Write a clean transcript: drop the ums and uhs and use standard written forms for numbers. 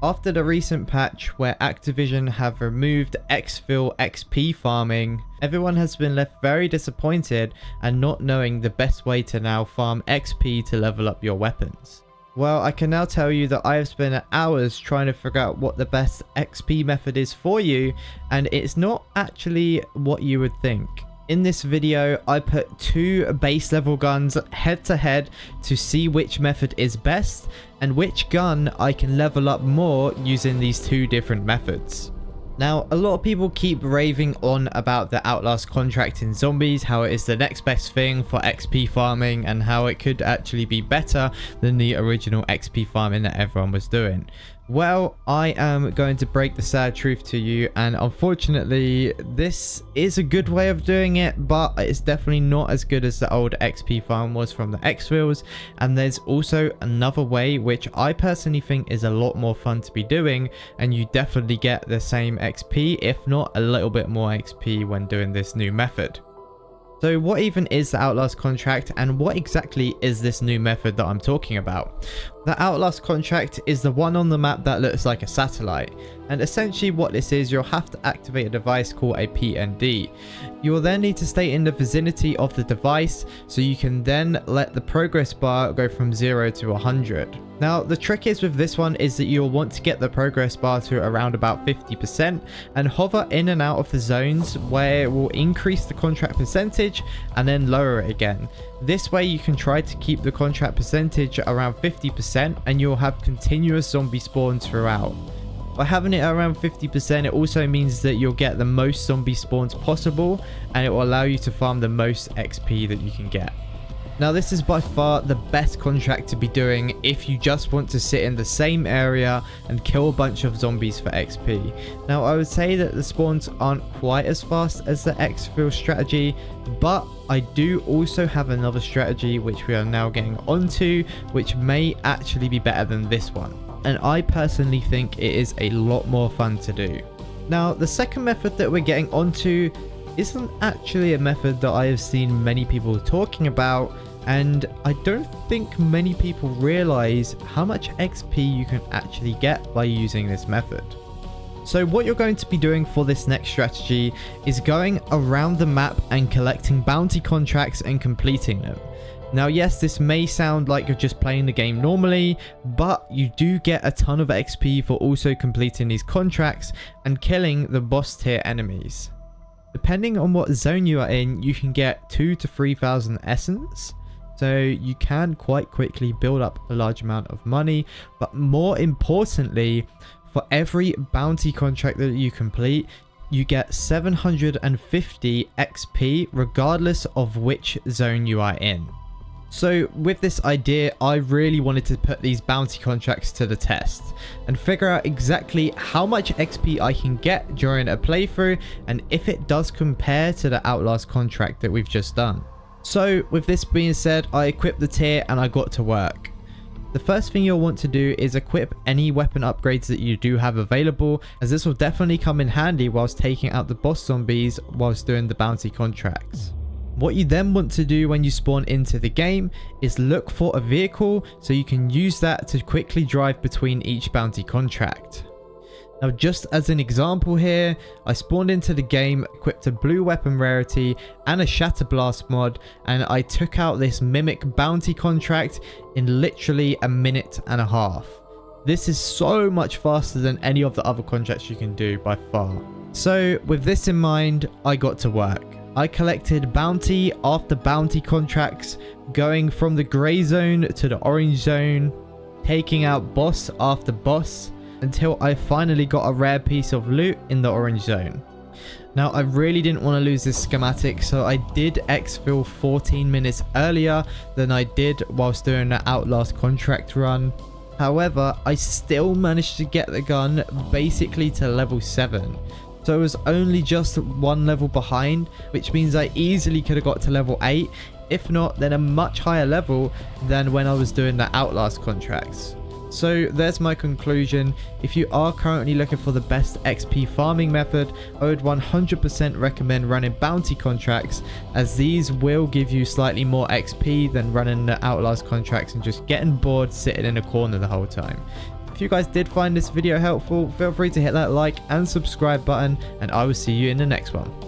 After the recent patch where Activision have removed exfil XP farming, everyone has been left very disappointed and not knowing the best way to now farm XP to level up your weapons. Well, I can now tell you that I have spent hours trying to figure out what the best XP method is for you, and it's not actually what you would think. In this video, I put two base level guns head to head to see which method is best and which gun I can level up more using these two different methods. Now, a lot of people keep raving on about the Outlast contract in Zombies, how it is the next best thing for XP farming and how it could actually be better than the original XP farming that everyone was doing. Well, I am going to break the sad truth to you, and unfortunately this is a good way of doing it, but it's definitely not as good as the old XP farm was from the exfils. And there's also another way which I personally think is a lot more fun to be doing, and you definitely get the same XP, if not a little bit more XP when doing this new method. So what even is the Outlast contract, and what exactly is this new method that I'm talking about? The Outlast contract is the one on the map that looks like a satellite, and essentially what this is, you'll have to activate a device called a PND. You will then need to stay in the vicinity of the device, so you can then let the progress bar go from 0 to 100. Now the trick is with this one is that you'll want to get the progress bar to around about 50% and hover in and out of the zones where it will increase the contract percentage and then lower it again. This way you can try to keep the contract percentage around 50% and you'll have continuous zombie spawns throughout. By having it around 50%, it also means that you'll get the most zombie spawns possible, and it will allow you to farm the most XP that you can get. Now this is by far the best contract to be doing if you just want to sit in the same area and kill a bunch of zombies for XP. Now I would say that the spawns aren't quite as fast as the exfil strategy, but I do also have another strategy which we are now getting onto, which may actually be better than this one. And I personally think it is a lot more fun to do. Now the second method that we're getting onto isn't actually a method that I have seen many people talking about, and I don't think many people realize how much XP you can actually get by using this method. So what you're going to be doing for this next strategy is going around the map and collecting bounty contracts and completing them. Now yes, this may sound like you're just playing the game normally, but you do get a ton of XP for also completing these contracts and killing the boss tier enemies. Depending on what zone you are in, you can get 2,000 to 3,000 essence, so you can quite quickly build up a large amount of money. But more importantly, for every bounty contract that you complete, you get 750 XP regardless of which zone you are in. So with this idea, I really wanted to put these bounty contracts to the test and figure out exactly how much XP I can get during a playthrough and if it does compare to the Outlast contract that we've just done. So with this being said, I equipped the tier and I got to work. The first thing you'll want to do is equip any weapon upgrades that you do have available, as this will definitely come in handy whilst taking out the boss zombies whilst doing the bounty contracts. What you then want to do when you spawn into the game is look for a vehicle so you can use that to quickly drive between each bounty contract. Now just as an example here, I spawned into the game, equipped a blue weapon rarity and a shatter blast mod, and I took out this mimic bounty contract in literally a minute and a half. This is so much faster than any of the other contracts you can do by far. So with this in mind, I got to work. I collected bounty after bounty contracts, going from the grey zone to the orange zone, taking out boss after boss, until I finally got a rare piece of loot in the orange zone. Now I really didn't want to lose this schematic, so I did exfil 14 minutes earlier than I did whilst doing the Outlast contract run. However, I still managed to get the gun basically to level 7. So I was only just one level behind, which means I easily could have got to level 8, if not then a much higher level than when I was doing the Outlast contracts. So there's my conclusion. If you are currently looking for the best XP farming method, I would 100% recommend running bounty contracts, as these will give you slightly more XP than running the Outlast contracts and just getting bored sitting in a corner the whole time. If if you guys did find this video helpful, feel free to hit that like and subscribe button, and I will see you in the next one.